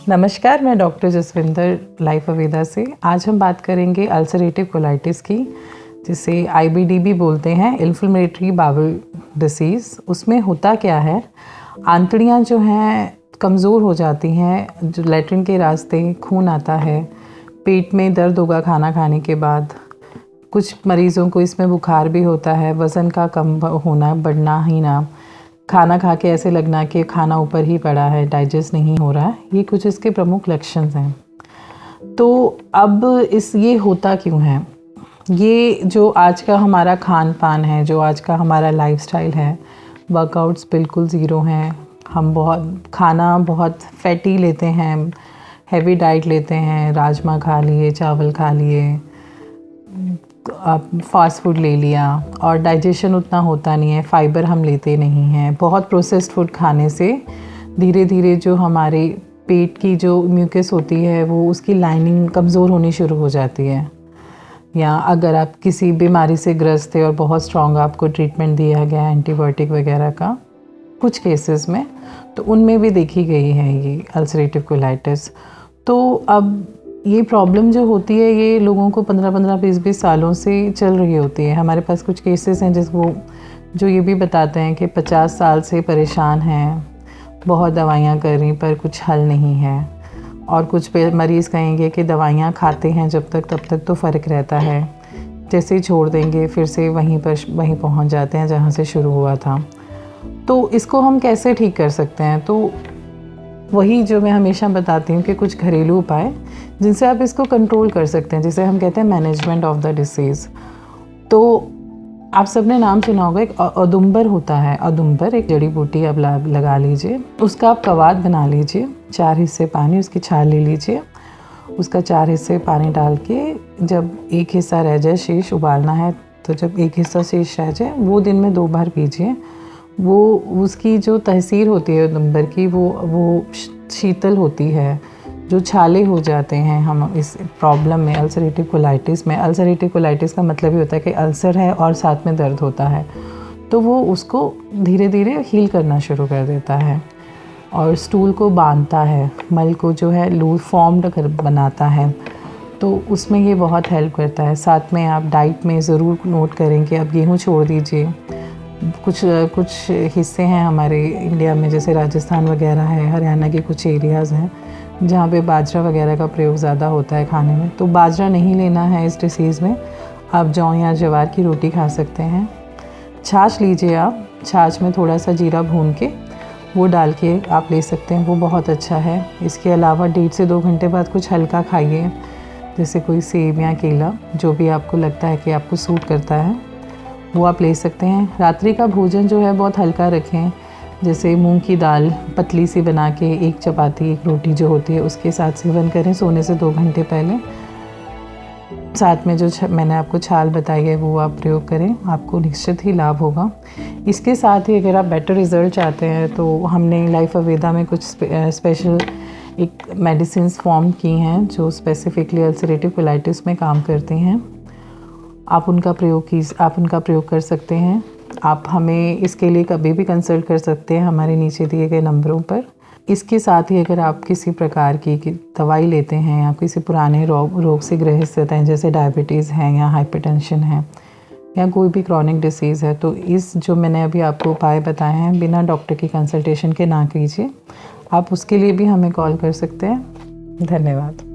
नमस्कार, मैं doctor Jaswinder life अवेदा से। आज हम बात करेंगे अल्सरेटिव कोलाइटिस की, जिसे IBD भी बोलते हैं, इन्फ्लेमेटरी बाउल डिसीज़। उसमें होता क्या है, आंतड़ियाँ जो हैं कमज़ोर हो जाती हैं, जो लैट्रिन के रास्ते खून आता है, पेट में दर्द होगा खाना खाने के बाद। कुछ मरीज़ों को इसमें बुखार भी होता है, वज़न का कम होना, बढ़ना ही ना, खाना खा के ऐसे लगना कि खाना ऊपर ही पड़ा है, डाइजेस्ट नहीं हो रहा है। ये कुछ इसके प्रमुख लक्षण हैं। तो अब ये होता क्यों है? ये जो आज का हमारा खान पान है, जो आज का हमारा लाइफस्टाइल है, वर्कआउट्स बिल्कुल ज़ीरो हैं। हम खाना बहुत फैटी लेते हैं, हैवी डाइट लेते हैं, राजमा खा लिए, चावल खा लिए, फास्ट फूड ले लिया और डाइजेशन उतना होता नहीं है, फाइबर हम लेते नहीं हैं। बहुत प्रोसेस्ड फूड खाने से धीरे धीरे जो हमारे पेट की जो म्यूकस होती है वो उसकी लाइनिंग कमज़ोर होनी शुरू हो जाती है। या अगर आप किसी बीमारी से ग्रस्त थे और बहुत स्ट्रॉन्ग आपको ट्रीटमेंट दिया गया एंटीबायोटिक वगैरह का कुछ केसेस में, तो उनमें भी देखी गई है ये अल्सरेटिव कोलाइटिस। तो अब ये प्रॉब्लम जो होती है ये लोगों को 15-15, 20-20 सालों से चल रही होती है। हमारे पास कुछ केसेस हैं जो ये भी बताते हैं कि 50 साल से परेशान हैं, बहुत दवाइयाँ कर रही पर कुछ हल नहीं है। और कुछ मरीज़ कहेंगे कि दवाइयाँ खाते हैं जब तक तब तक तो फ़र्क रहता है, जैसे ही छोड़ देंगे फिर से वहीं पहुँच जाते हैं जहाँ से शुरू हुआ था। तो इसको हम कैसे ठीक कर सकते हैं? तो वही जो मैं हमेशा बताती हूँ कि कुछ घरेलू उपाय जिनसे आप इसको कंट्रोल कर सकते हैं, जिसे हम कहते हैं मैनेजमेंट ऑफ द डिसीज़। तो आप सबने नाम सुना होगा, एक औदुंबर होता है। औदुंबर एक जड़ी बूटी आप लगा लीजिए, उसका आप कवाद बना लीजिए, 4 हिस्से पानी, उसकी छाल ले लीजिए, उसका 4 हिस्से पानी डाल के जब एक हिस्सा रह जाए शेष उबालना है, तो जब एक हिस्सा शेष रह जाए वो दिन में 2 बार पीजिए। वो उसकी जो तहसीर होती है औदुंबर की वो शीतल होती है। जो छाले हो जाते हैं हम इस प्रॉब्लम में, अल्सरेटिव कोलाइटिस में, अल्सरेटिव कोलाइटिस का मतलब ये होता है कि अल्सर है और साथ में दर्द होता है, तो वो उसको धीरे धीरे हील करना शुरू कर देता है और स्टूल को बांधता है, मल को जो है लूज फॉर्म्ड कर बनाता है। तो उसमें ये बहुत हेल्प करता है। साथ में आप डाइट में ज़रूर नोट करें कि आप गेहूँ छोड़ दीजिए। कुछ हिस्से हैं हमारे इंडिया में, जैसे राजस्थान वगैरह है, हरियाणा के कुछ एरियाज़ हैं जहाँ पे बाजरा वगैरह का प्रयोग ज़्यादा होता है खाने में, तो बाजरा नहीं लेना है इस डिसीज़ में। आप जौ या ज्वार की रोटी खा सकते हैं। छाछ लीजिए आप, छाछ में थोड़ा सा जीरा भून के वो डाल के आप ले सकते हैं, वो बहुत अच्छा है। इसके अलावा 1.5 से 2 घंटे बाद कुछ हल्का खाइए, जैसे कोई सेब या केला, जो भी आपको लगता है कि आपको सूट करता है वो आप ले सकते हैं। रात्रि का भोजन जो है बहुत हल्का रखें, जैसे मूंग की दाल पतली सी बना के 1 चपाती 1 रोटी जो होती है उसके साथ सेवन करें सोने से 2 घंटे पहले। साथ में जो मैंने आपको छाल बताई है वो आप प्रयोग करें, आपको निश्चित ही लाभ होगा। इसके साथ ही अगर आप बेटर रिज़ल्ट चाहते हैं तो हमने लाइफ अवेदा में कुछ स्पेशल एक मेडिसिन्स फॉर्म की हैं जो स्पेसिफिकली अल्सरेटिव कोलाइटिस में काम करती हैं। आप उनका प्रयोग कर सकते हैं। आप हमें इसके लिए कभी भी कंसल्ट कर सकते हैं हमारे नीचे दिए गए नंबरों पर। इसके साथ ही अगर आप किसी प्रकार की दवाई लेते हैं या किसी पुराने रोग से ग्रसित हैं, जैसे डायबिटीज़ है या हाइपरटेंशन है या कोई भी क्रॉनिक डिसीज़ है, तो इस जो मैंने अभी आपको उपाय बताए हैं बिना डॉक्टर की कंसल्टेशन के ना कीजिए। आप उसके लिए भी हमें कॉल कर सकते हैं। धन्यवाद।